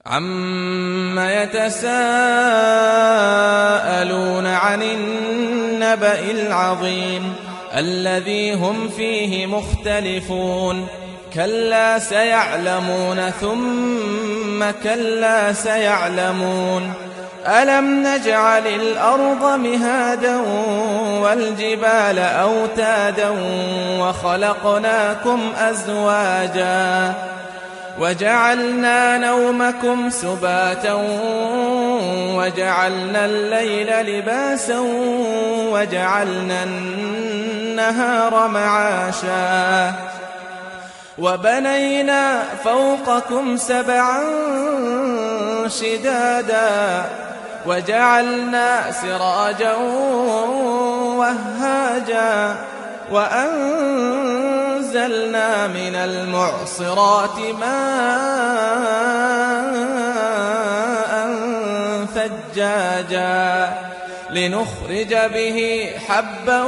عَمَّ يَتَسَاءَلُونَ عَنِ النَّبَإِ الْعَظِيمِ الَّذِي هُمْ فِيهِ مُخْتَلِفُونَ كَلَّا سَيَعْلَمُونَ ثُمَّ كَلَّا سَيَعْلَمُونَ أَلَمْ نَجْعَلِ الْأَرْضَ مِهَادًا وَالْجِبَالَ أَوْتَادًا وَخَلَقْنَاكُمْ أَزْوَاجًا وَجَعَلْنَا نَوْمَكُمْ سُبَاتًا وَجَعَلْنَا اللَّيْلَ لِبَاسًا وَجَعَلْنَا النَّهَارَ مَعَاشًا وَبَنَيْنَا فَوْقَكُمْ سَبْعًا شِدَادًا وَجَعَلْنَا سِرَاجًا وَهَّاجًا وَأَنزَلْنَا مِنَ الْمُعْصِرَاتِ مَاءً ثَجَّاجًا لِنُخْرِجَ بِهِ حَبًّا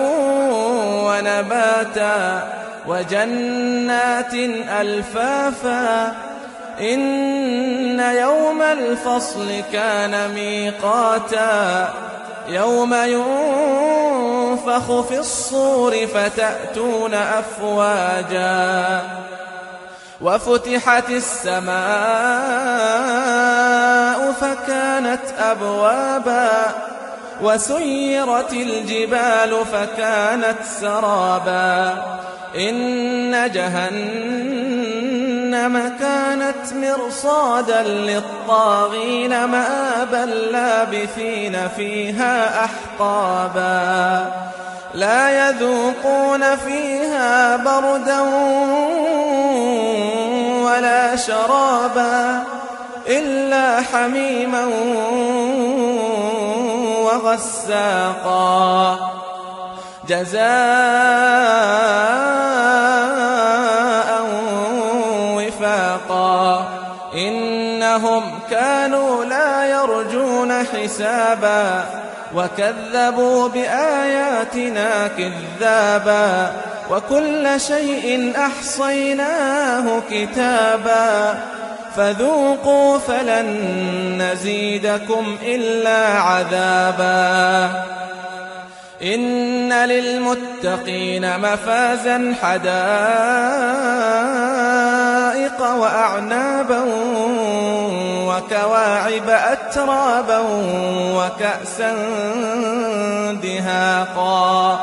وَنَبَاتًا وَجَنَّاتٍ أَلْفَافًا إِنَّ يَوْمَ الْفَصْلِ كَانَ مِيقَاتًا يَوْمَ يُنفَخُ فِي الصُّورِ فَتَأْتُونَ أَفْوَاجًا وَفُتِحَتِ السَّمَاءُ فَكَانَتْ أَبْوَابًا وَسُيِّرَتِ الْجِبَالُ فَكَانَتْ سَرَابًا إِنَّ جَهَنَّمَ كَانَتْ مِرْصَادًا لِّلطَّاغِينَ مَآبًا لَّابِثِينَ فِيهَا أَحْقَابًا لَّا يَذُوقُونَ فِيهَا بَرْدًا وَلَا شَرَابًا إِلَّا حَمِيمًا وَغَسَّاقًا جَزَاءً وِفَاقًا إِنَّهُمْ كَانُوا لَا يَرْجُونَ حِسَابًا وَكَذَّبُوا بِآيَاتِنَا كِذَّابًا وَكُلَّ شَيْءٍ أَحْصَيْنَاهُ كِتَابًا فَذُوقُوا فَلَن نَّزِيدَكُمْ إِلَّا عَذَابًا إِنَّ لِلْمُتَّقِينَ مَفَازًا حَدَائِقَ وَأَعْنَابًا وَكَوَاعِبَ أَتْرَابًا وَكَأْسًا دِهَاقًا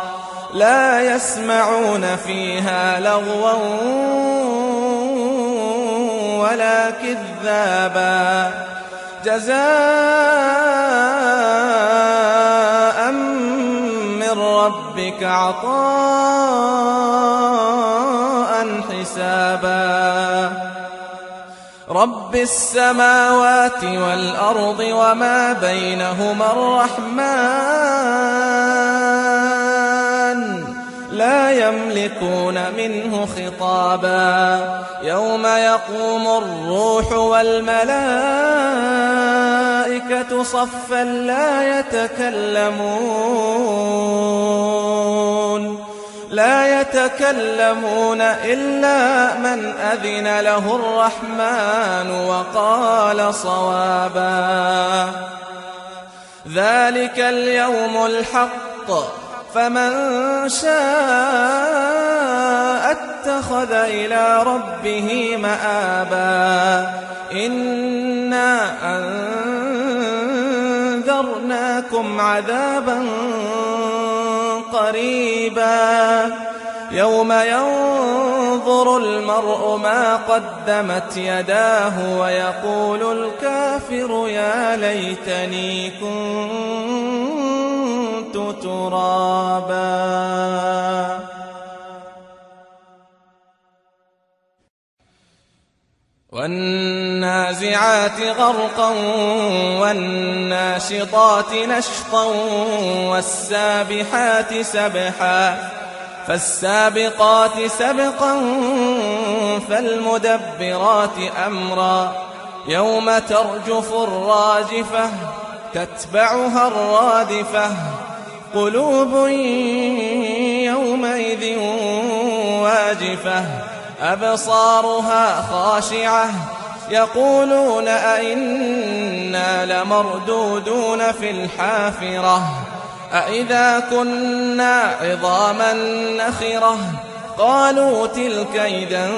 لَا يَسْمَعُونَ فِيهَا لَغْوًا وَلَا كِذَّابًا جَزَاءً مِّن رَّبِّكَ عَطَاءً حِسَابًا رَبِّ السَّمَاوَاتِ وَالْأَرْضِ وَمَا بَيْنَهُمَا الرَّحْمَٰنُ لَا يَمْلِكُونَ مِنْهُ خِطَابًا يَوْمَ يَقُومُ الرُّوحُ وَالْمَلَائِكَةُ صَفًّا لا يتكلمون إلا من أذن له الرحمن وقال صوابا ذلك اليوم الحق فمن شاء اتخذ إلى ربه مآبا إنا أنذرناكم عذابا قريبا يوم ينظر المرء ما قدمت يداه ويقول الكافر يا ليتني كنت ترابا. والنازعات غرقا والناشطات نشطا والسابحات سبحا فالسابقات سبقا فالمدبرات أمرا يوم ترجف الراجفة تتبعها الرادفة قلوب يومئذ واجفة أبصارها خاشعة يقولون أئنا لمردودون في الحافرة أئذا كنا عظاما نخرة قالوا تلك إذا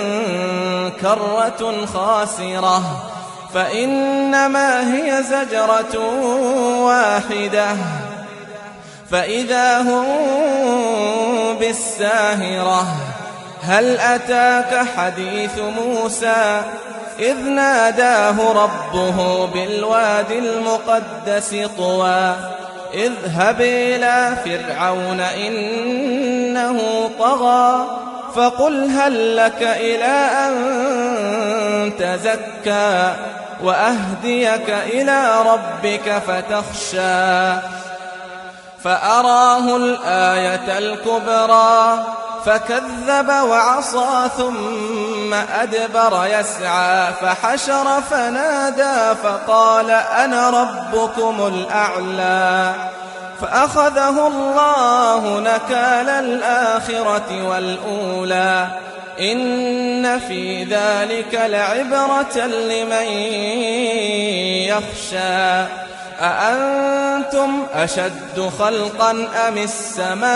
كرة خاسرة فإنما هي زجرة واحدة فإذا هم بالساهرة هل أتاك حديث موسى إذ ناداه ربه بالوادي المقدس طوى اذهب إلى فرعون إنه طغى فقل هل لك إلى أن تزكى وأهديك إلى ربك فتخشى فأراه الآية الكبرى فكذب وعصى ثم أدبر يسعى فحشر فنادى فقال أنا ربكم الأعلى فأخذه الله نكال الآخرة والأولى إن في ذلك لعبرة لمن يخشى أأنتم أشد خلقا أم السماء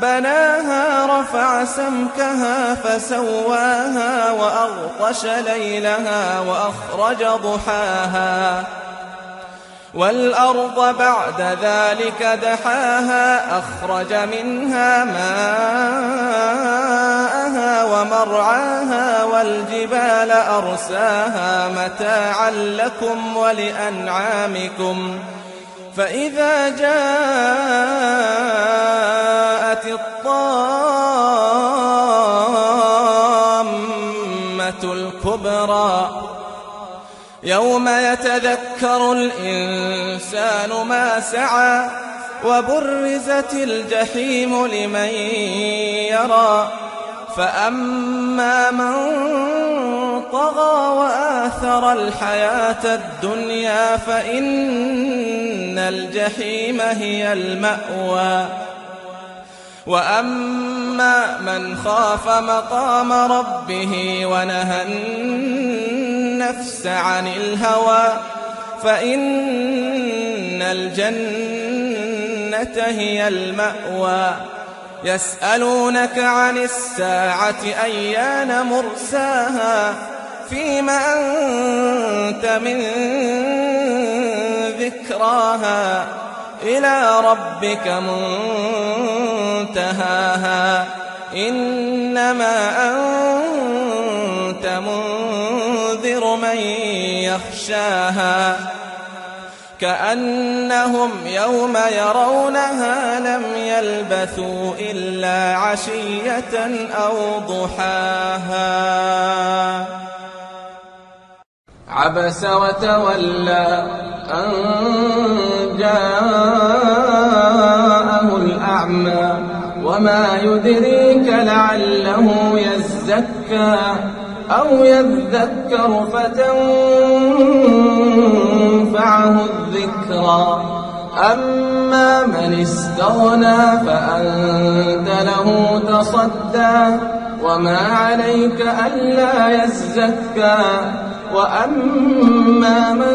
بناها رفع سمكها فسواها وأغطش ليلها وأخرج ضحاها والأرض بعد ذلك دحاها أخرج منها ماءها ومرعاها والجبال أرساها متاعا لكم ولأنعامكم فإذا جاءت الطامة الكبرى يوم يتذكر الإنسان ما سعى وبرزت الجحيم لمن يرى فأما من طغى وآثر الحياة الدنيا فإن الجحيم هي المأوى وأما من خاف مقام ربه ونهى النفس عن الهوى فإن الجنة هي المأوى يسألونك عن الساعة أيان مرساها فيم أنت من ذكراها إلى ربك منتهاها إنما أنت منذر من يخشاها كأنهم يوم يرونها لم يلبثوا إلا عشية أو ضحاها عبس وتولى أن جاءه الأعمى وما يدريك لعله يزكى أو يذكر فتنفعه الذكرى أما من استغنى فأنت له تصدى وما عليك ألا يزكى وأما من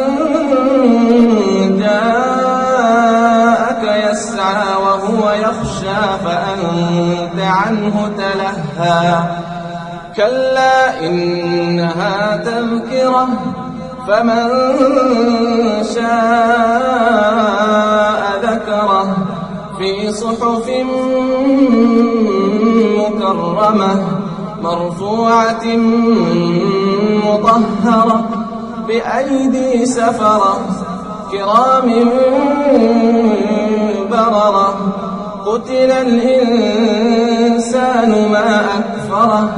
جاءك يسعى وهو يخشى فأنت عنه تلهى كلا إنها تذكرة فمن شاء ذكره في صحف مكرمة مرفوعة مطهرة بأيدي سفرة كرام بررة قتل الإنسان ما أكفره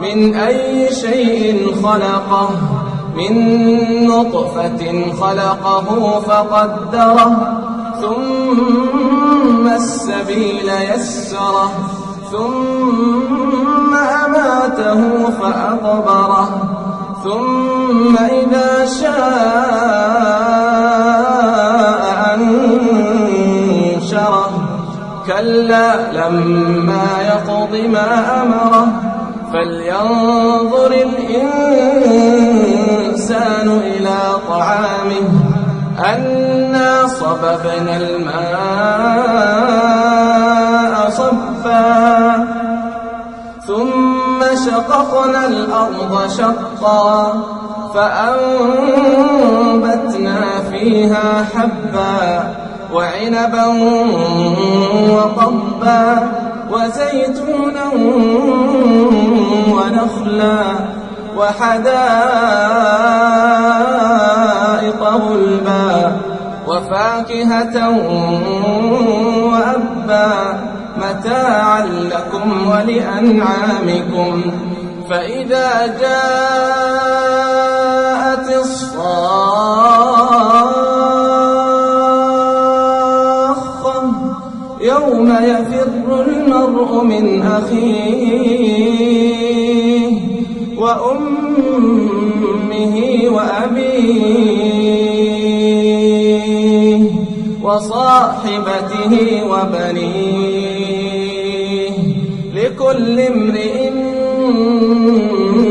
من أي شيء خلقه من نطفة خلقه فقدره ثم السبيل يسره ثم أماته فأقبره ثم إذا شاء أنشره كلا لما يقض ما أمره فلينظر الإنسان إلى طعامه أنا صببنا الماء صبا ثم شققنا الأرض شقا فأنبتنا فيها حبا وعنبا وقضبا وزيتونا ونخلا وحدائق غلبا وفاكهة وأبا متاعا لكم ولأنعامكم فإذا جاءت الصاخة يوم يفر المرء من أخيه وأمه وأبيه وصاحبته وبنيه لكل امرئ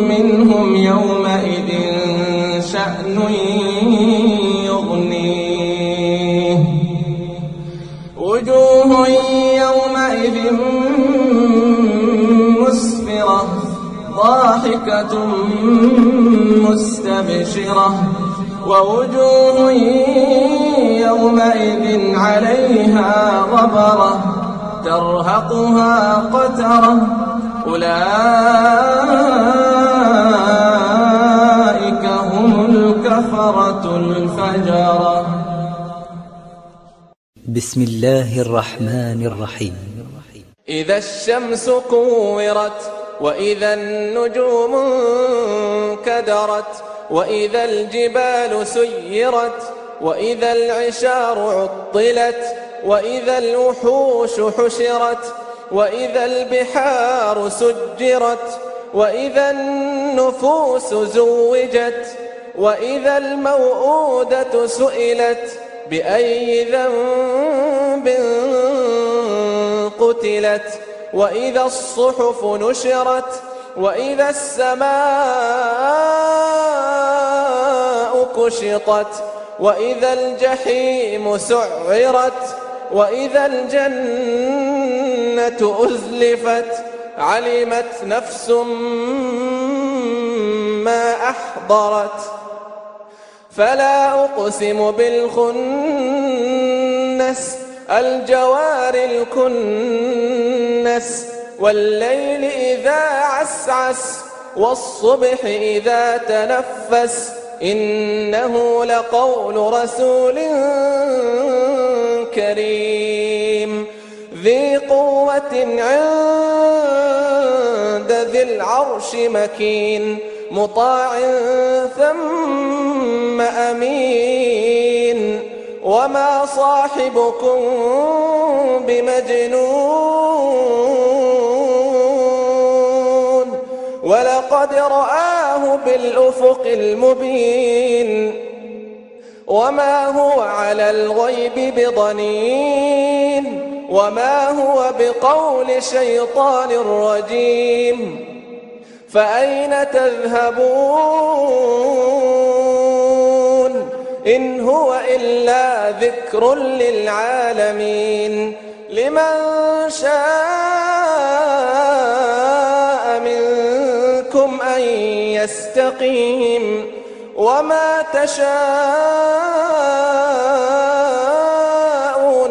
منهم يومئذ شأن يغنيه وجوه يومئذ مسفرة ضاحكة مستبشرة ووجوه يومئذ عليها غبرة ترهقها قترة أولئك هم الكفرة الفجرة. بسم الله الرحمن الرحيم. إذا الشمس كورت وإذا النجوم انكدرت وإذا الجبال سيرت وإذا العشار عطلت وإذا الوحوش حشرت وإذا البحار سجرت وإذا النفوس زوجت وإذا الموءودة سئلت بأي ذنب قتلت وإذا الصحف نشرت وإذا السماء كشطت وإذا الجحيم سعرت وإذا الجنة أزلفت علمت نفس ما أحضرت فلا أقسم بالخنس الجوار الكنس والليل إذا عسعس والصبح إذا تنفس إنه لقول رسول كريم ذي قوة عند ذي العرش مكين مطاع ثم أمين وما صاحبكم بمجنون ولقد رآه بالأفق المبين وما هو على الغيب بضنين وما هو بقول شيطان رجيم فأين تذهبون إن هو إلا ذكر للعالمين لمن شاء منكم أن يستقيم وما تشاءون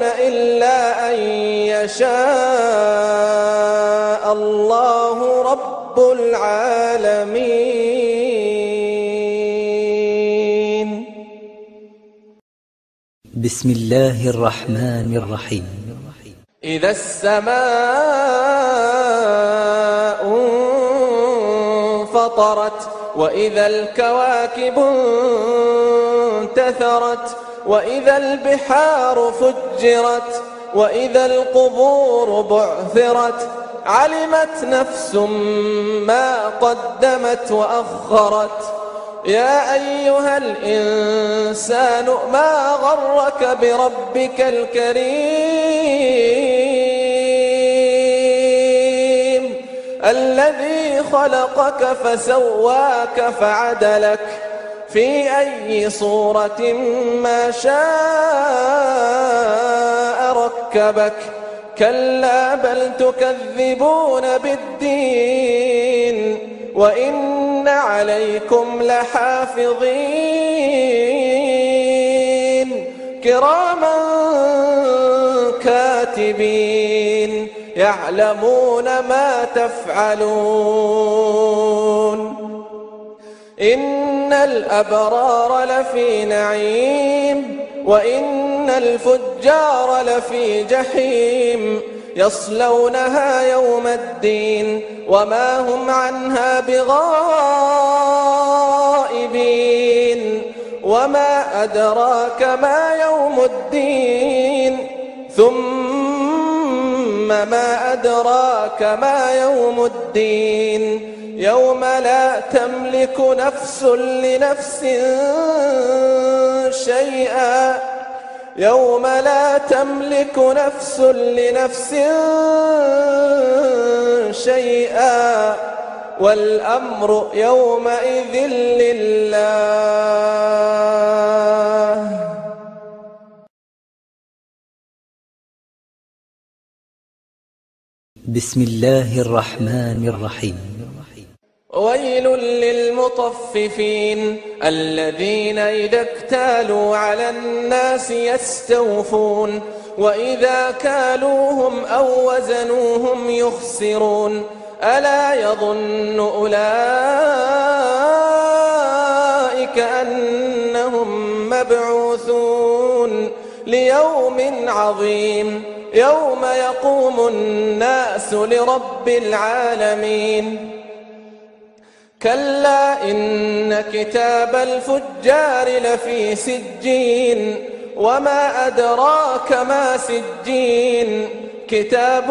إلا أن يشاء الله رب العالمين. بسم الله الرحمن الرحيم. إذا السماء انفطرت وإذا الكواكب انتثرت وإذا البحار فجرت وإذا القبور بعثرت علمت نفس ما قدمت وأخرت يا أيها الإنسان ما غرك بربك الكريم الذي خلقك فسواك فعدلك في أي صورة ما شاء ركبك كلا بل تكذبون بالدين وإن عليكم لحافظين كراما كاتبين يعلمون ما تفعلون إن الأبرار لفي نعيم وإن الفجار لفي جحيم يصلونها يوم الدين وما هم عنها بغائبين وما أدراك ما يوم الدين ثم ما أدراك ما يوم الدين يوم لا تملك نفس لنفس شيئا يوم لا تملك نفس لنفس شيئا والأمر يومئذ لله. بسم الله الرحمن الرحيم. ويل للمطففين الذين إذا اكتالوا على الناس يستوفون وإذا كالوهم أو وزنوهم يخسرون ألا يظن أولئك أنهم مبعوثون ليوم عظيم يوم يقوم الناس لرب العالمين كلا إن كتاب الفجار لفي سجين وما أدراك ما سجين كتاب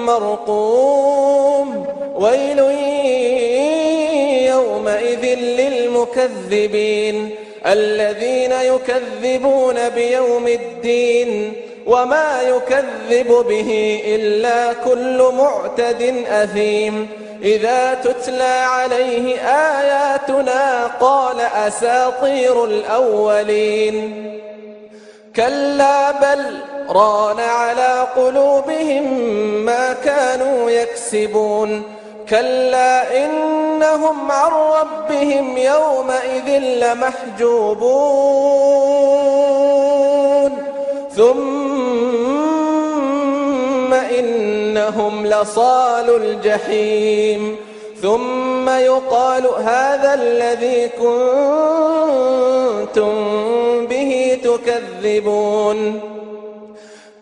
مرقوم ويل يومئذ للمكذبين الذين يكذبون بيوم الدين وما يكذب به إلا كل معتد أثيم إذا تتلى عليه آياتنا قال أساطير الأولين كلا بل ران على قلوبهم ما كانوا يكسبون كلا إنهم عن ربهم يومئذ لمحجوبون ثم إنهم لصالو الجحيم ثم يقال هذا الذي كنتم به تكذبون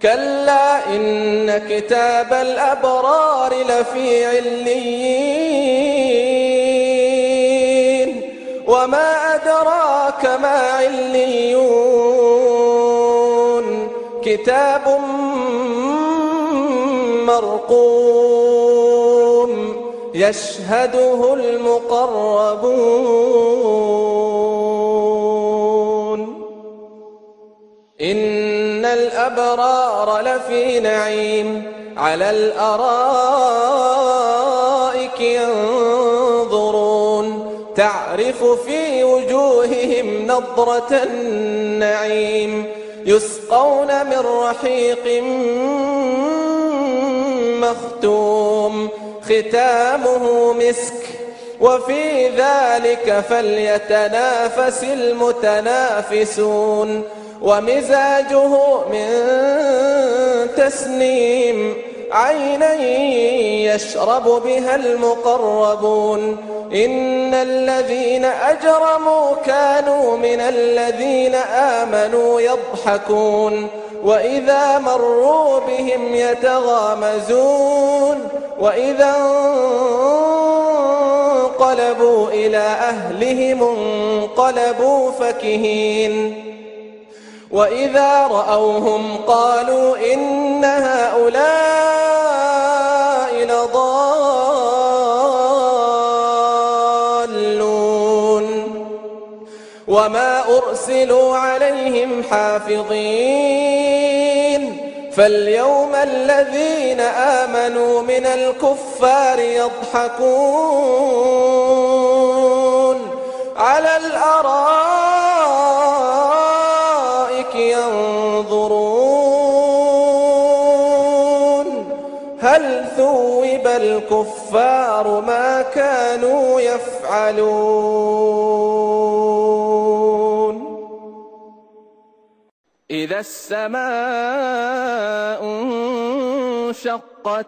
كلا إن كتاب الأبرار لفي عليين وما أدراك ما عليون كتاب مرقوم يشهده المقربون إن الأبرار لفي نعيم على الأرائك ينظرون تعرف في وجوههم نضرة النعيم يسقون من رحيق مختوم ختامه مسك وفي ذلك فليتنافس المتنافسون ومزاجه من تسنيم عينا يشرب بها المقربون إن الذين أجرموا كانوا من الذين آمنوا يضحكون وإذا مروا بهم يتغامزون وإذا انقلبوا إلى أهلهم انقلبوا فكهين وإذا رأوهم قالوا إن هؤلاء لضالون وما أرسلوا عليهم حافظين فاليوم الذين آمنوا من الكفار يضحكون على الأرائك ينظرون هل ثوب الكفار ما كانوا يفعلون إذا السماء انشقت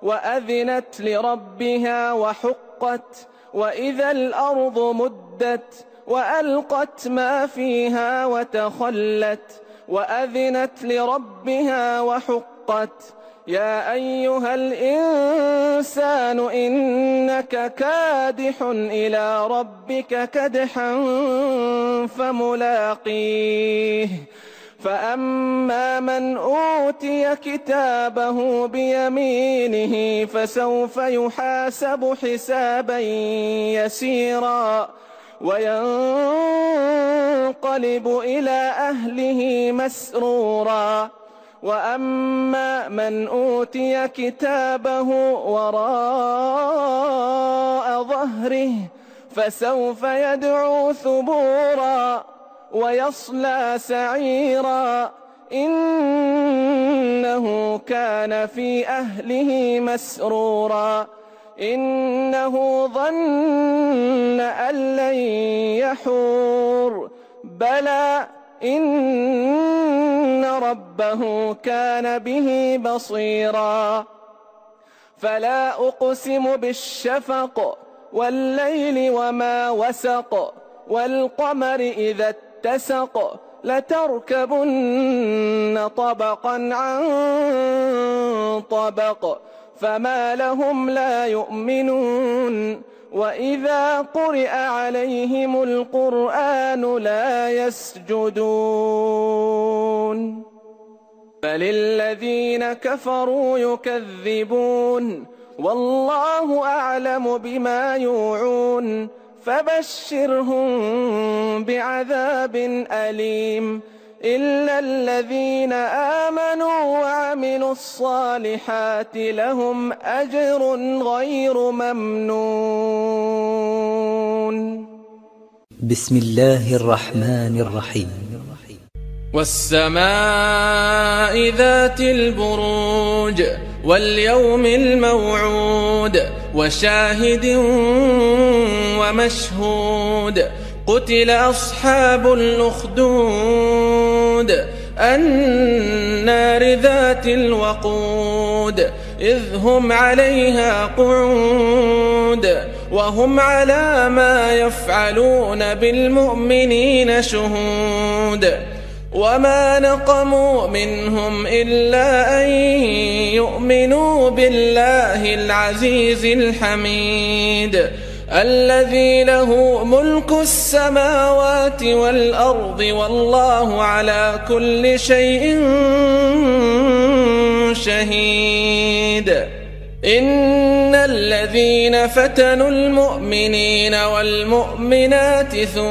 وأذنت لربها وحقت وإذا الأرض مدت وألقت ما فيها وتخلت وأذنت لربها وحقت يا أيها الإنسان إنك كادح إلى ربك كدحا فملاقيه فأما من أوتي كتابه بيمينه فسوف يحاسب حسابا يسيرا وينقلب إلى أهله مسرورا وأما من أوتي كتابه وراء ظهره فسوف يدعو ثبورا ويصلى سعيرا إنه كان في أهله مسرورا إنه ظن أن لن يحور بلى إن ربه كان به بصيرا فلا أقسم بالشفق والليل وما وسق والقمر إذا اتسق لتركبن طبقا عن طبق فما لهم لا يؤمنون وإذا قرئ عليهم القرآن لا يسجدون بل الذين كفروا يكذبون والله أعلم بما يوعون فبشرهم بعذاب أليم إلا الذين آمنوا وعملوا الصالحات لهم أجر غير ممنون. بسم الله الرحمن الرحيم. والسماء ذات البروج واليوم الموعود وشاهد ومشهود قتل أصحاب الأخدود النار ذات الوقود إذ هم عليها قعود وهم على ما يفعلون بالمؤمنين شهود وما نقموا منهم إلا أن يؤمنوا بالله العزيز الحميد الذي له ملك السماوات والأرض والله على كل شيء شهيد. إن الذين فتنوا المؤمنين والمؤمنات ثم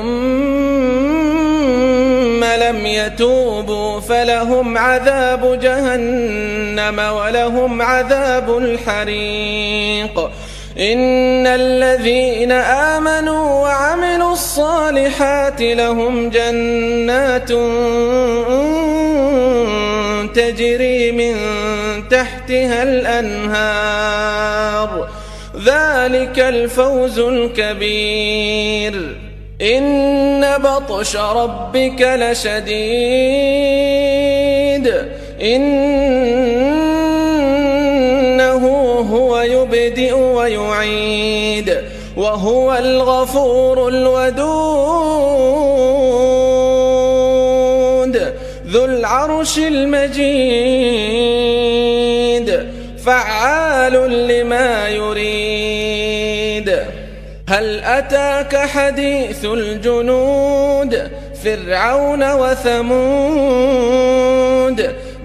لم يتوبوا فلهم عذاب جهنم ولهم عذاب الحريق. إن الذين آمنوا وعملوا الصالحات لهم جنات تجري من تحتها الأنهار ذلك الفوز الكبير. إن بطش ربك لشديد إنه هو يبدئ ويعيد وهو الغفور الودود ذو العرش المجيد فعال لما يريد. هل أتاك حديث الجنود فرعون وثمود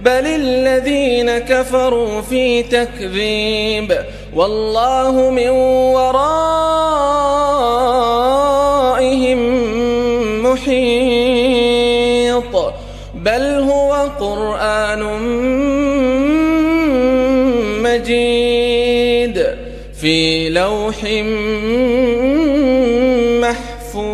بل الذين كفروا في تكذيب والله من ورائهم محيط بل هو قرآن لوح محفوظ.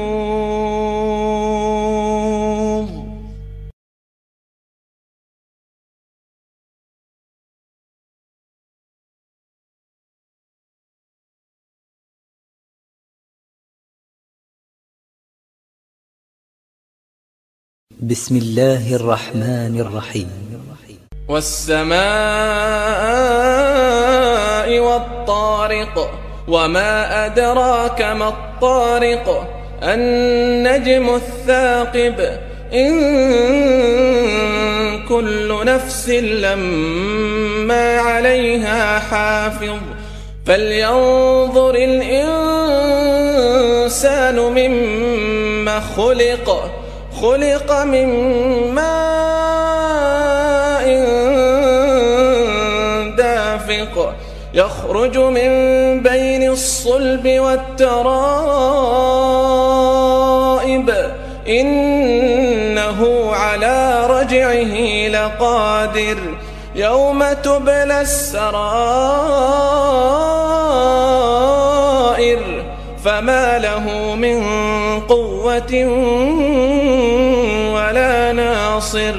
بسم الله الرحمن الرحيم. والسماء والطارق وما أدراك ما الطارق النجم الثاقب إن كل نفس لما عليها حافظ فلينظر الإنسان مما خلق من ماء دافق يخرج من بين الصلب والترائب إنه على رجعه لقادر يوم تبلى السرائر فما له من قوة ولا ناصر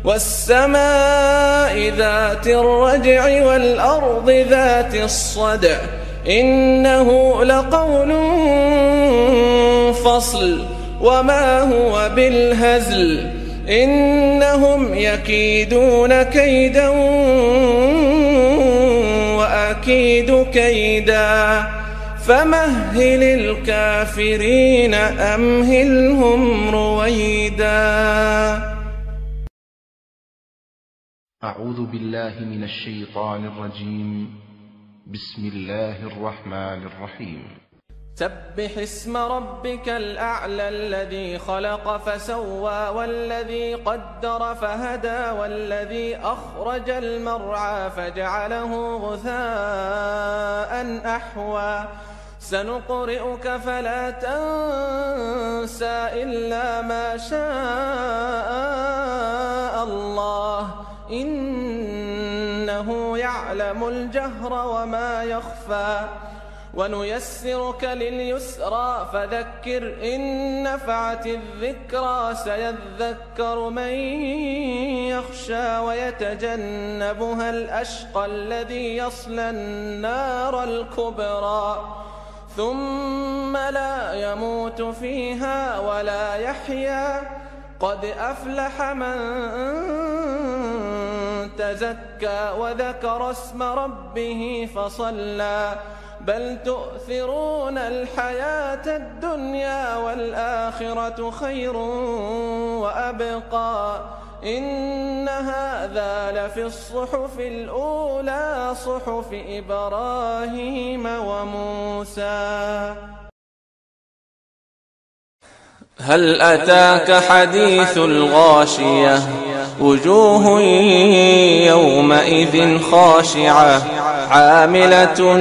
والسماء ذات الرجع والأرض ذات الصدع إنه لقول فصل وما هو بالهزل إنهم يكيدون كيدا وأكيد كيدا فمهل الكافرين أمهلهم رويدا. أعوذ بالله من الشيطان الرجيم. بسم الله الرحمن الرحيم. سبح اسم ربك الأعلى الذي خلق فسوى والذي قدر فهدى والذي أخرج المرعى فجعله غثاء أحوى سنقرئك فلا تنسى إلا ما شاء الله إنه يعلم الجهر وما يخفى ونيسرك لليسرى فذكر إن نفعت الذكرى سيذكر من يخشى ويتجنبها الأشقى الذي يصلى النار الكبرى ثم لا يموت فيها ولا يحيا قد أفلح من تزكى وذكر اسم ربه فصلى بل تؤثرون الحياة الدنيا والآخرة خير وأبقى إن هذا لفي الصحف الأولى صحف إبراهيم وموسى. هل أتاك حديث الغاشية وجوه يومئذ خاشعة عاملة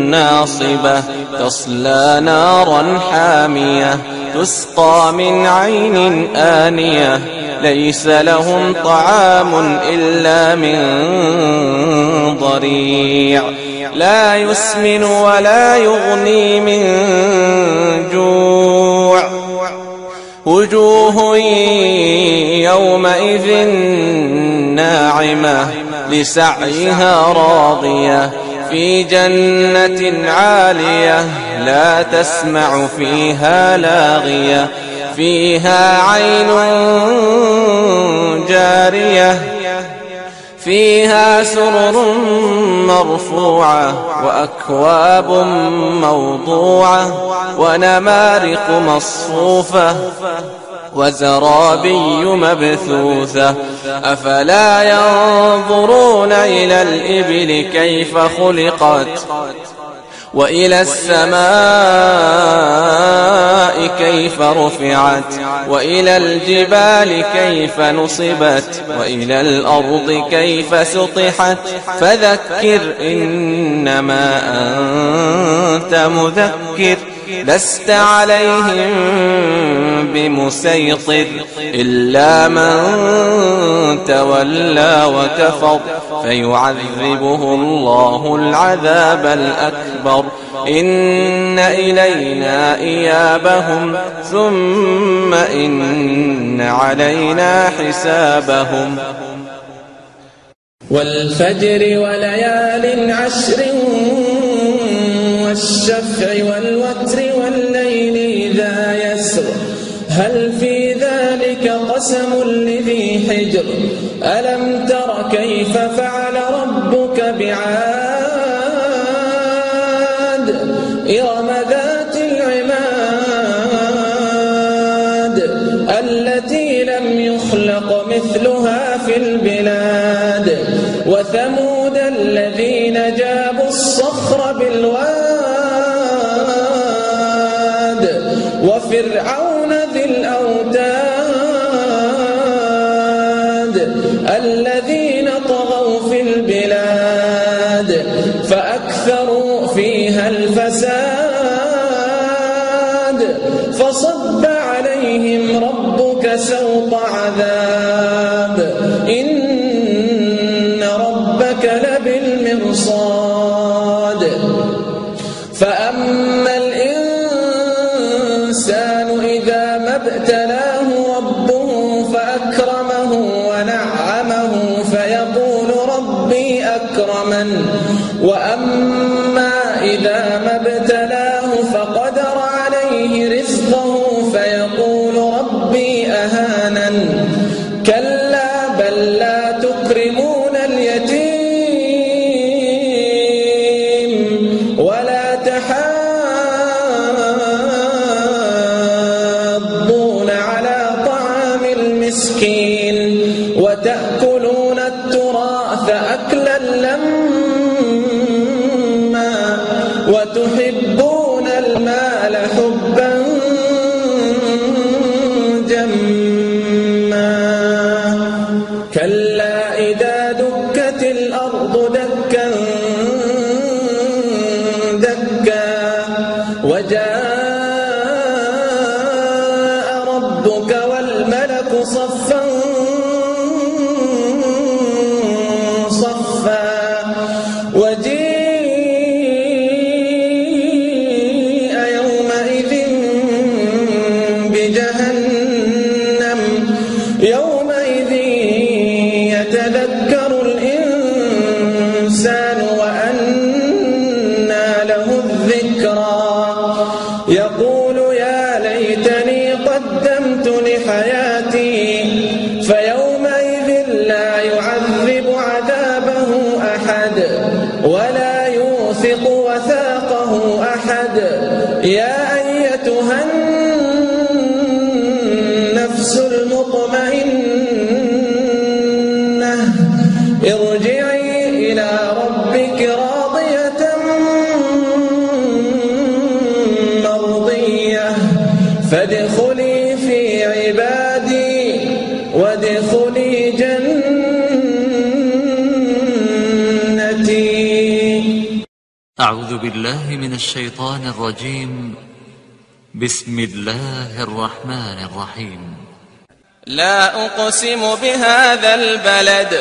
ناصبة تصلى نارا حامية تسقى من عين آنية ليس لهم طعام إلا من ضريع لا يسمن ولا يغني من جوع وجوه يومئذ ناعمة لسعيها راضية في جنة عالية لا تسمع فيها لاغية فيها عين جارية فيها سرر مرفوعة وأكواب موضوعة ونمارق مصفوفة وزرابي مبثوثة أفلا ينظرون إلى الإبل كيف خلقت وإلى السماء كيف رفعت وإلى الجبال كيف نصبت وإلى الأرض كيف سطحت فذكر إنما أنت مذكر لست عليهم بمسيطر إلا من تولى وكفر فيعذبه الله العذاب الأكبر إن إلينا إيابهم ثم إن علينا حسابهم والفجر وليال عشر والشفع والوتر والليل إذا يسر هل في ذلك قسم لذي حجر ألم تر كيف فعل ربك بعاد إرم ذات العماد التي لم يخلق مثلها في البلاد وثمود الذين جابوا الصخر بالواد وفرعون ذي الأوتاد الذين طغوا في البلاد فأكثروا فيها الفساد فصب عليهم ربك سوط عذاب إن ربك لبالمرصاد فأما الإنسان إذا ما ابتلاه ربه فأكرمه ونعمه فيقول ربي أكرمن وأما إذا ما ابتلاه فقدر عليه رزقه فيقول ربي أهانن كلا بل لا تكرمون اليتيم ولا تحاضون على طعام المسكين وتأكلون التراث أكلا لما وتحبون المال حبا جما كلا إذا دكت الأرض دكا دكا وجاء ربك والملك صفا صفا وجيء يومئذ بجهنم يومئذ يتذكر الإنسان وأنى له الذكرى يقول يا ليتني قدمت لحياتي فيومئذ لا يعذب عذابه أحد ولا يوثق وثاقه أحد يا أيتها النفس المطمئنة ارجعي إلى ربك راضية مرضية فادخلي في عبادي وادخلي جنتي. أعوذ بالله من الشيطان الرجيم. بسم الله الرحمن الرحيم. لا أقسم بهذا البلد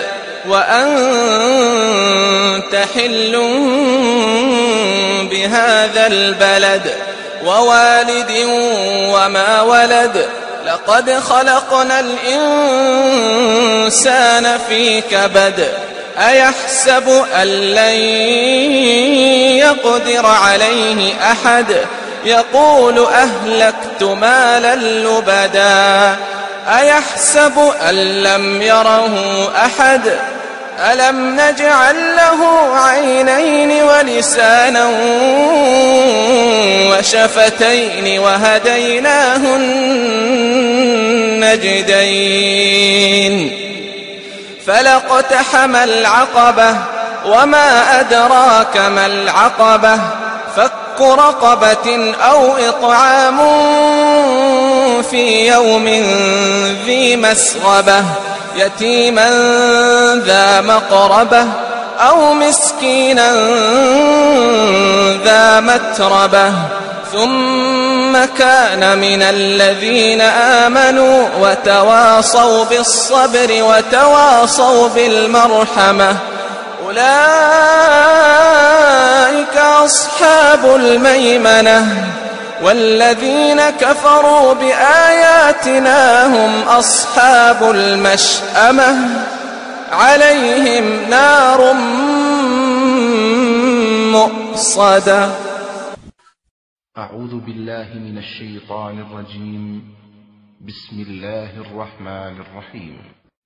وأنت حل بهذا البلد ووالد وما ولد لقد خلقنا الإنسان في كبد أيحسب أن لن يقدر عليه أحد يقول أهلكت مالا لبدا أيحسب أن لم يره أحد ألم نجعل له عينين ولسانا وشفتين وهديناه النجدين فلاقتحم العقبة وما أدراك ما العقبة فك رقبة أو إطعام في يوم ذي مسغبة يتيما ذا مقربة أو مسكينا ذا متربة ثم كان من الذين آمنوا وتواصوا بالصبر وتواصوا بالمرحمة أولئك أصحاب الميمنة والذين كفروا بآياتنا هم أصحاب المشأمة عليهم نار مؤصدة. أعوذ بالله من الشيطان الرجيم. بسم الله الرحمن الرحيم.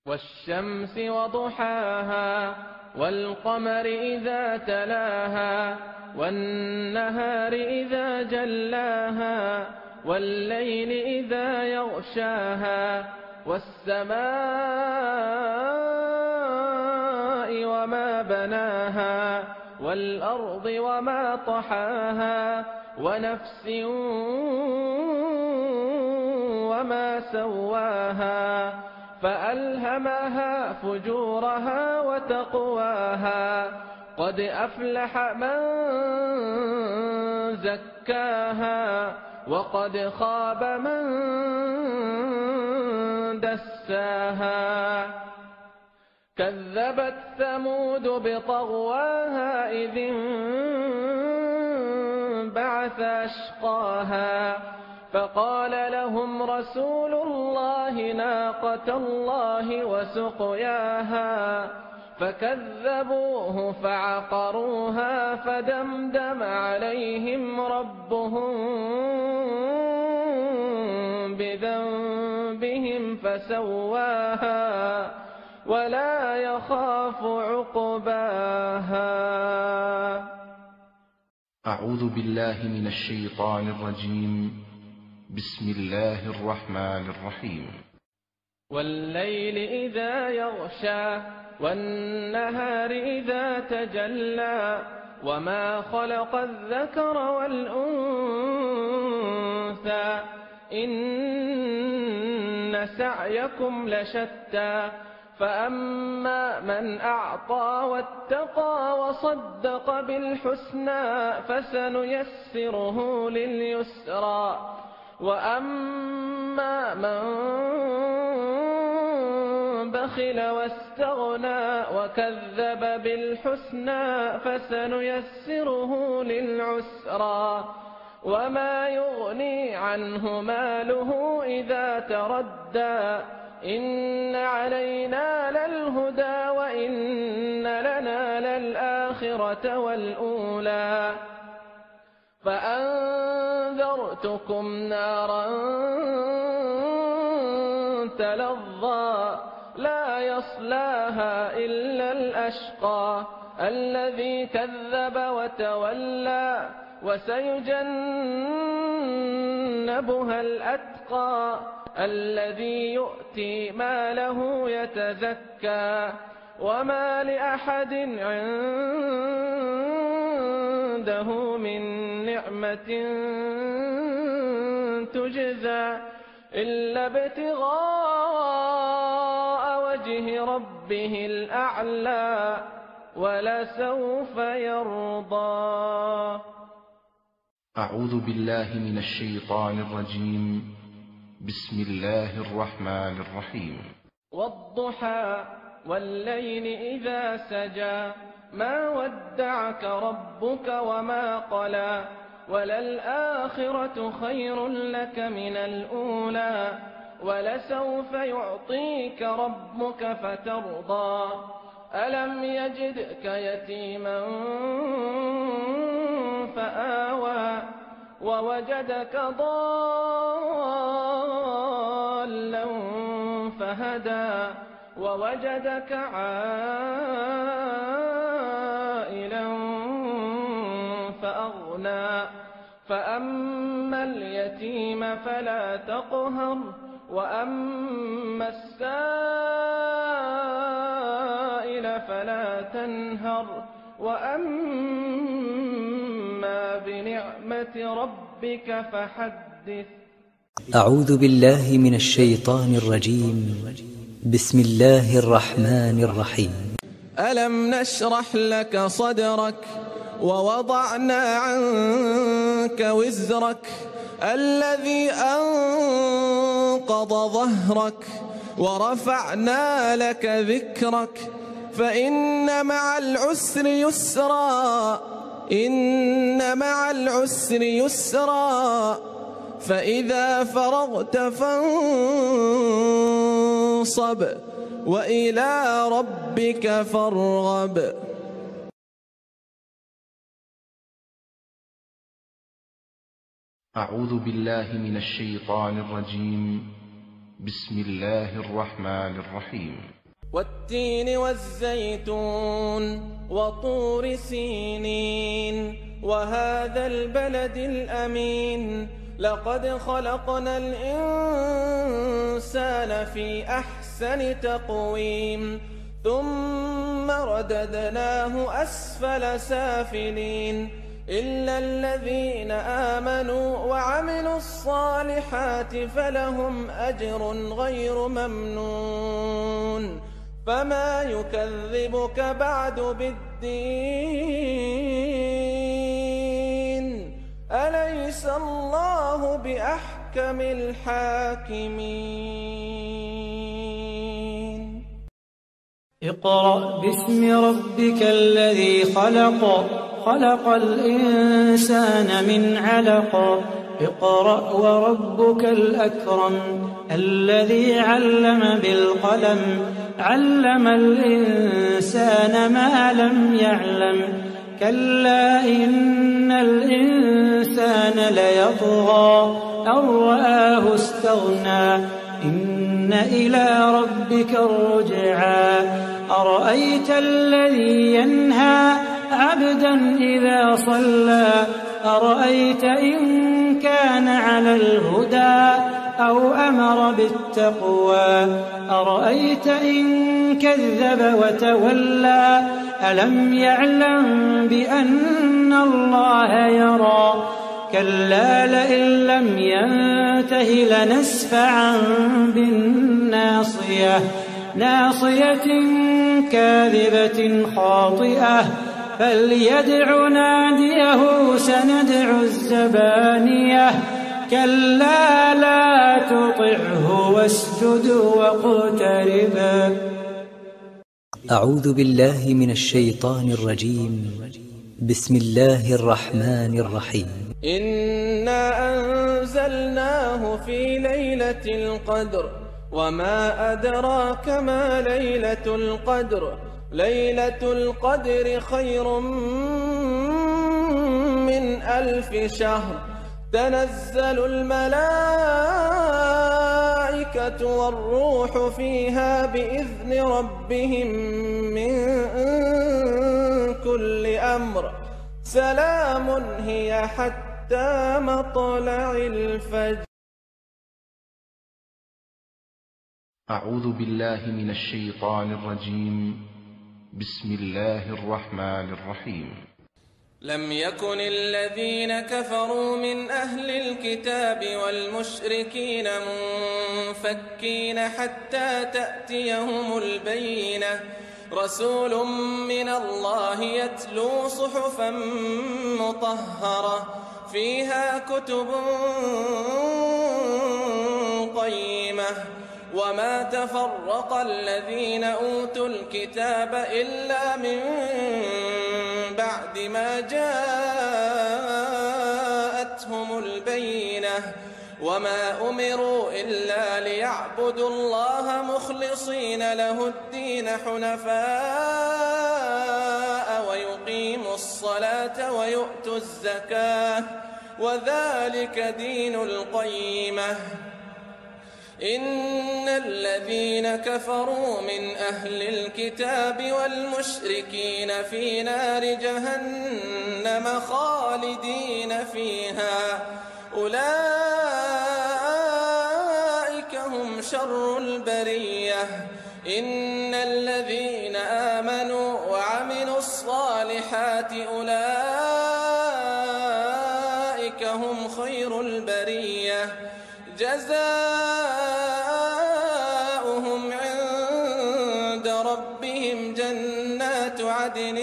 والشمس وضحاها والقمر إذا تلاها والنهار إذا جلاها والليل إذا يغشاها والسماء وما بناها والأرض وما طحاها ونفس وما سواها فألهمها فجورها وتقواها قد أفلح من زكاها وقد خاب من دساها كذبت ثمود بطغواها إذ انبعث أشقاها فقال لهم رسول الله ناقة الله وسقياها فكذبوه فعقروها فدمدم عليهم ربهم بذنبهم فسواها ولا يخاف عقباها. أعوذ بالله من الشيطان الرجيم. بسم الله الرحمن الرحيم. والليل إذا يغشى والنهار إذا تجلى وما خلق الذكر والأنثى إن سعيكم لشتى فأما من أعطى واتقى وصدق بالحسنى فسنيسره لليسرى وأما من بخل واستغنى وكذب بالحسنى فسنيسره للعسرى وما يغني عنه ماله إذا تردى إن علينا للهدى وإن لنا للآخرة والأولى فأنذرتكم نارا تلظى لا يصلاها إلا الأشقى الذي كذب وتولى وسيجنبها الأتقى الذي يؤتي ماله يتزكى وما لأحد عنده من نعمة تجزى إلا ابتغاء وجه ربه الأعلى ولسوف يرضى. أعوذ بالله من الشيطان الرجيم. بسم الله الرحمن الرحيم. والضحى والليل إذا سجى ما ودعك ربك وما قلى وللآخرة خير لك من الأولى ولسوف يعطيك ربك فترضى ألم يجدك يتيما فآوى ووجدك ضالا فهدى ووجدك عائلا فأغنى فأما اليتيم فلا تقهر وأما السائل فلا تنهر وأما بنعمة ربك فحدث. أعوذ بالله من الشيطان الرجيم. بسم الله الرحمن الرحيم. ألم نشرح لك صدرك ووضعنا عنك وزرك الذي أنقض ظهرك ورفعنا لك ذكرك فإن مع العسر يسرا إن مع العسر يسرا فإذا فرغت فانصب وإلى ربك فارغب. أعوذ بالله من الشيطان الرجيم. بسم الله الرحمن الرحيم. والتين والزيتون وطور سينين وهذا البلد الأمين لقد خلقنا الإنسان في أحسن تقويم ثم رددناه أسفل سافلين إلا الذين آمنوا وعملوا الصالحات فلهم أجر غير ممنون فما يكذبك بعد بالدين أليس الله بأحكم الحاكمين. اقرأ باسم ربك الذي خلق خلق الإنسان من علق اقرأ وربك الأكرم الذي علم بالقلم علم الإنسان ما لم يعلم كلا إن الإنسان ليطغى أن رآه استغنى إن إلى ربك الرجعى أرأيت الذي ينهى عبدا إذا صلى أرأيت إن كان على الهدى أو أمر بالتقوى أرأيت إن كذب وتولى ألم يعلم بأن الله يرى كلا لئن لم ينته لنسفعا بالناصية ناصية كاذبة خاطئة فليدع ناديه سندع الزبانية كلا لا تطعه واسجد واقترب. أعوذ بالله من الشيطان الرجيم. بسم الله الرحمن الرحيم. إنا أنزلناه في ليلة القدر وما أدراك ما ليلة القدر ليلة القدر خير من 1000 شهر تنزل الملائكة والروح فيها بإذن ربهم من كل أمر سلام هي حتى مطلع الفجر. أعوذ بالله من الشيطان الرجيم. بسم الله الرحمن الرحيم. لم يكن الذين كفروا من أهل الكتاب والمشركين منفكين حتى تأتيهم البينة رسول من الله يتلو صحفا مطهرة فيها كتب قيمة وما تفرق الذين أوتوا الكتاب إلا من بعد ما جاءتهم البينة وما أمروا إلا ليعبدوا الله مخلصين له الدين حنفاء ويقيموا الصلاة ويؤتوا الزكاة وذلك دين القيمة إن الذين كفروا من أهل الكتاب والمشركين في نار جهنم خالدين فيها أولئك هم شر البرية إن الذين آمنوا وعملوا الصالحات أولئك هم خير البرية جزاؤهم عند ربهم جنات عدن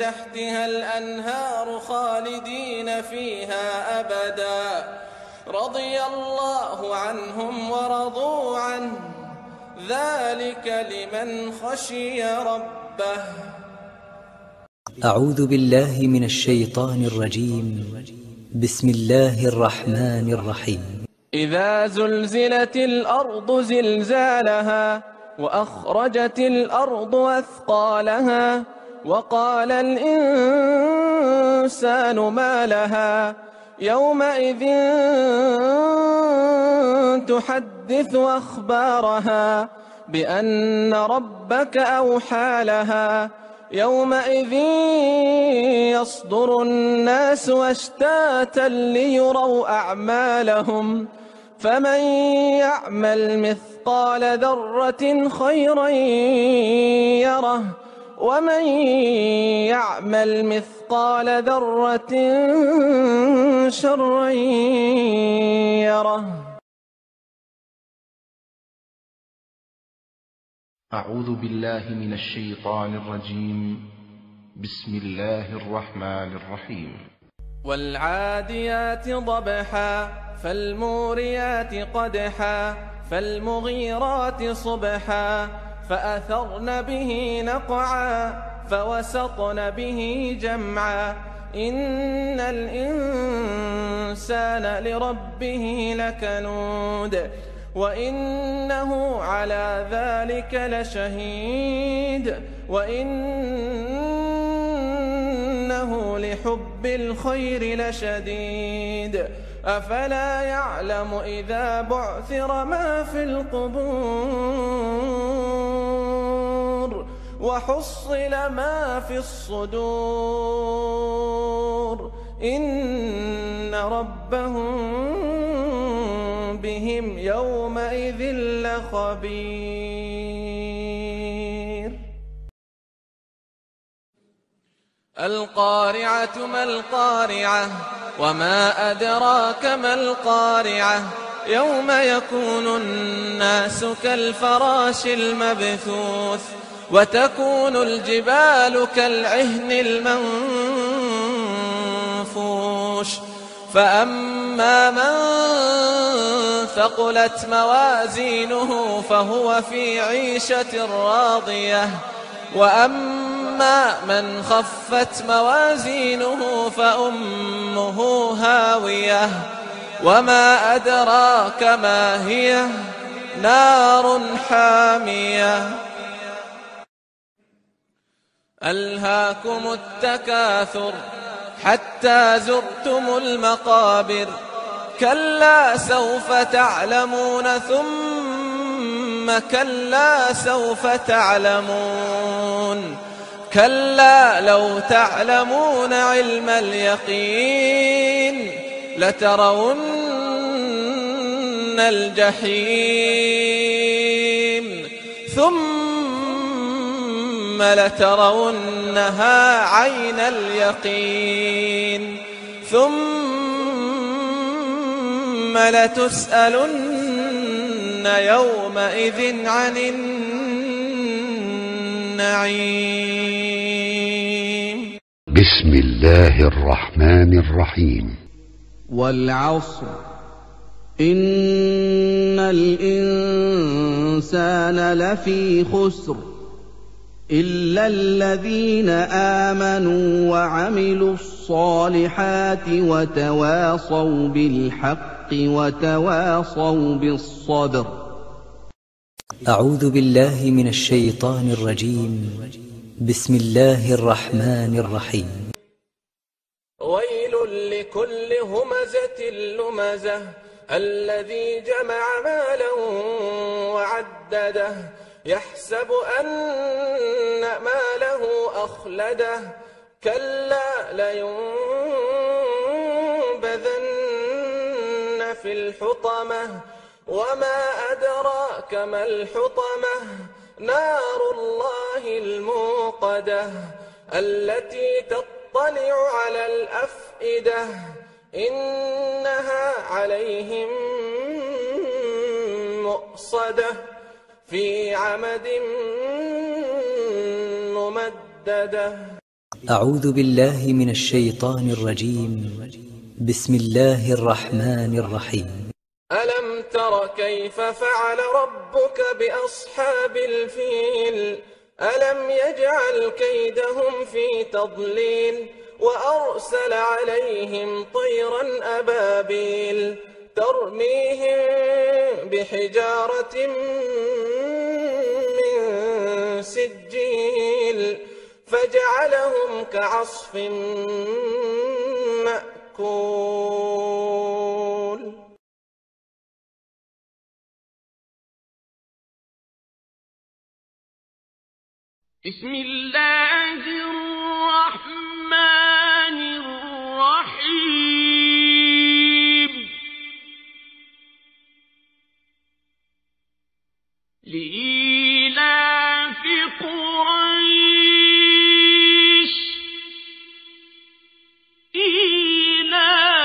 تحتها الأنهار خالدين فيها أبدا رضي الله عنهم ورضوا عنه ذلك لمن خشي ربه. أعوذ بالله من الشيطان الرجيم. بسم الله الرحمن الرحيم. إذا زلزلت الأرض زلزالها وأخرجت الأرض أثقالها وقال الإنسان ما لها يومئذ تحدث أخبارها بأن ربك أوحى لها يومئذ يصدر الناس أشتاتا ليروا أعمالهم فمن يعمل مثقال ذرة خيرا يره ومن يعمل مثقال ذرة شرا يره. أعوذ بالله من الشيطان الرجيم. بسم الله الرحمن الرحيم. والعاديات ضبحا فالموريات قدحا فالمغيرات صبحا فأثرن به نقعا فوسطن به جمعا إن الإنسان لربه لكنود وإنه على ذلك لشهيد وإنه لحب الخير لشديد أفلا يعلم إذا بعثر ما في القبور وحصل ما في الصدور إن ربهم بهم يومئذ لخبير. القارعة ما القارعة وما أدراك ما القارعة يوم يكون الناس كالفراش المبثوث وتكون الجبال كالعهن المنفوش فأما من ثقلت موازينه فهو في عيشة راضية وأما من خفت موازينه فأمه هاوية وما أدراك ما هي نار حامية. ألهاكم التكاثر حتى زرتم المقابر كلا سوف تعلمون ثم كلا سوف تعلمون كلا لو تعلمون علم اليقين لترون الجحيم ثم لترونها عين اليقين ثم لتسألن يومئذ عن النعيم. بسم الله الرحمن الرحيم. والعصر إن الإنسان لفي خسر إلا الذين آمنوا وعملوا الصالحات وتواصوا بالحق وتواصوا بالصبر. أعوذ بالله من الشيطان الرجيم. بسم الله الرحمن الرحيم. ويل لكل همزة لمزة الذي جمع مالا وعدده يحسب أن ماله أخلده كلا لينبذن في الحطمة وما أدراك ما الحطمة نار الله الموقدة التي تطلع على الأفئدة إنها عليهم مؤصدة في عمد ممددة. أعوذ بالله من الشيطان الرجيم. بسم الله الرحمن الرحيم. ألم تر كيف فعل ربك بأصحاب الفيل ألم يجعل كيدهم في تضليل وأرسل عليهم طيرا أبابيل ترميهم بحجارة من سجيل فجعلهم كعصف مأكول. بسم الله الرحمن الرحيم. لإيلاف قريش إيلافهم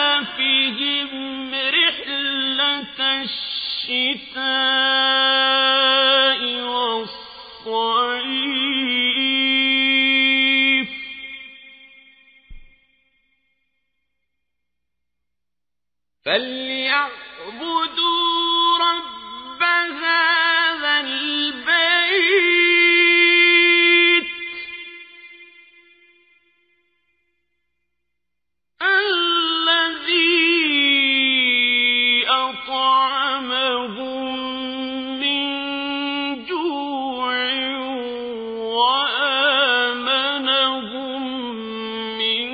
رحلة الشتاء والصيف فليعبدوا رب هذا البيت الذي أطعمهم من جوع وآمنهم من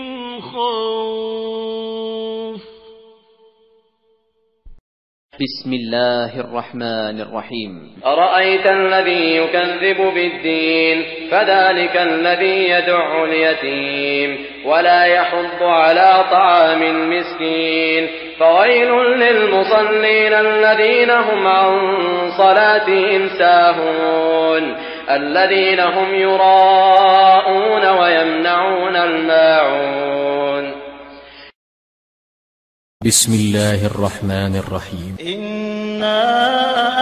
خوف. بسم الله الرحمن الرحيم. أرأيت الذي يكذب بالدين فذلك الذي يدع اليتيم ولا يحض على طعام المسكين فويل للمصلين الذين هم عن صلاتهم ساهون الذين هم يراءون ويمنعون الماعون. بسم الله الرحمن الرحيم. إنا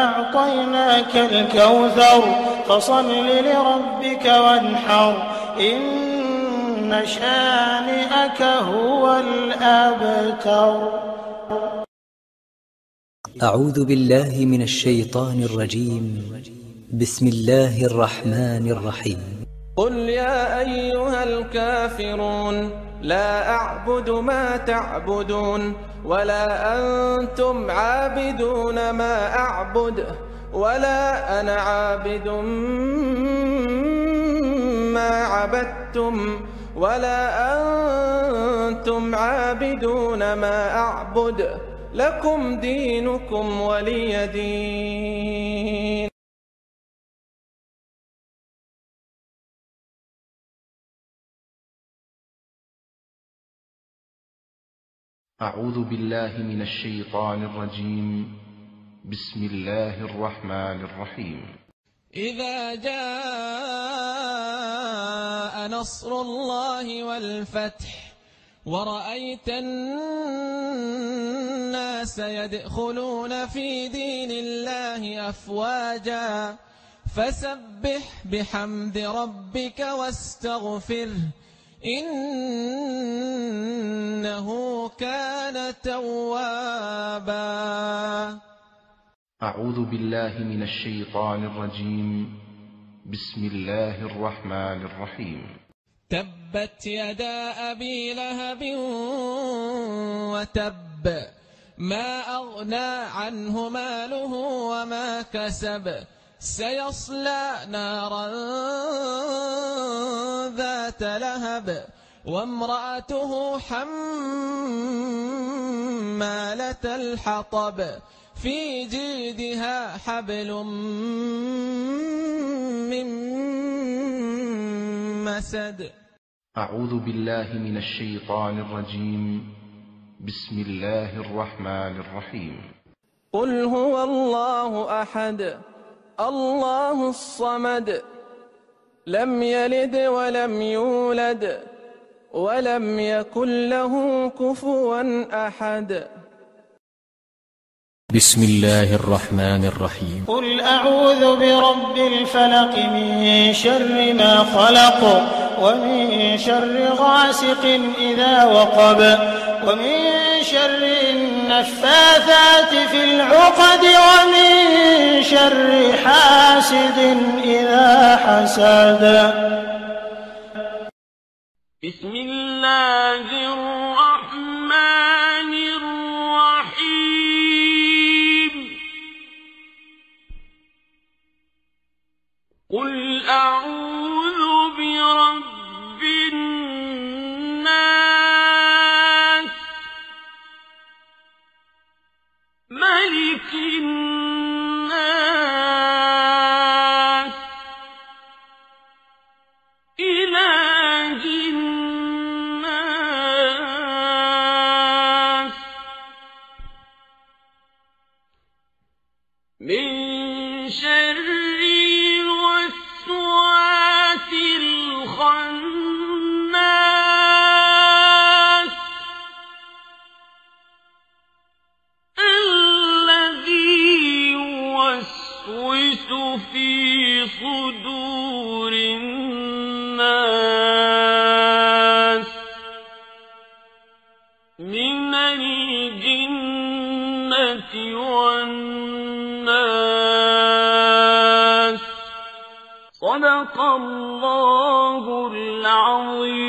أعطيناك الكوثر فصل لربك وانحر إن شانئك هو الأبتر. أعوذ بالله من الشيطان الرجيم. بسم الله الرحمن الرحيم. قل يا أيها الكافرون لا أعبد ما تعبدون ولا أنتم عابدون ما أعبد ولا أنا عابد ما عبدتم ولا أنتم عابدون ما أعبد لكم دينكم ولي دين. أعوذ بالله من الشيطان الرجيم. بسم الله الرحمن الرحيم. إذا جاء نصر الله والفتح ورأيت الناس يدخلون في دين الله أفواجا فسبح بحمد ربك واستغفره إنه كان توابا. أعوذ بالله من الشيطان الرجيم. بسم الله الرحمن الرحيم. تبت يدا أبي لهب وتب ما أغنى عنه ماله وما كسب سيصلى نارا ذات لهب وامرأته حمالة الحطب في جيدها حبل من مسد. أعوذ بالله من الشيطان الرجيم. بسم الله الرحمن الرحيم. قل هو الله أحد الله الصمد لم يلد ولم يولد ولم يكن له كفوا أحد. بسم الله الرحمن الرحيم. قل أعوذ برب الفلق من شر ما خلق ومن شر غاسق إذا وقب ومن شر النفاثات في العقد ومن شر حاسد إذا حسد. بسم الله الرحمن الرحيم. قل أعوذ برب الناس ملك الناس إله الناس من شر الوسواس الخناس الذي يوسوس في صدور الناس من الجنة والناس. صدق الله العظيم.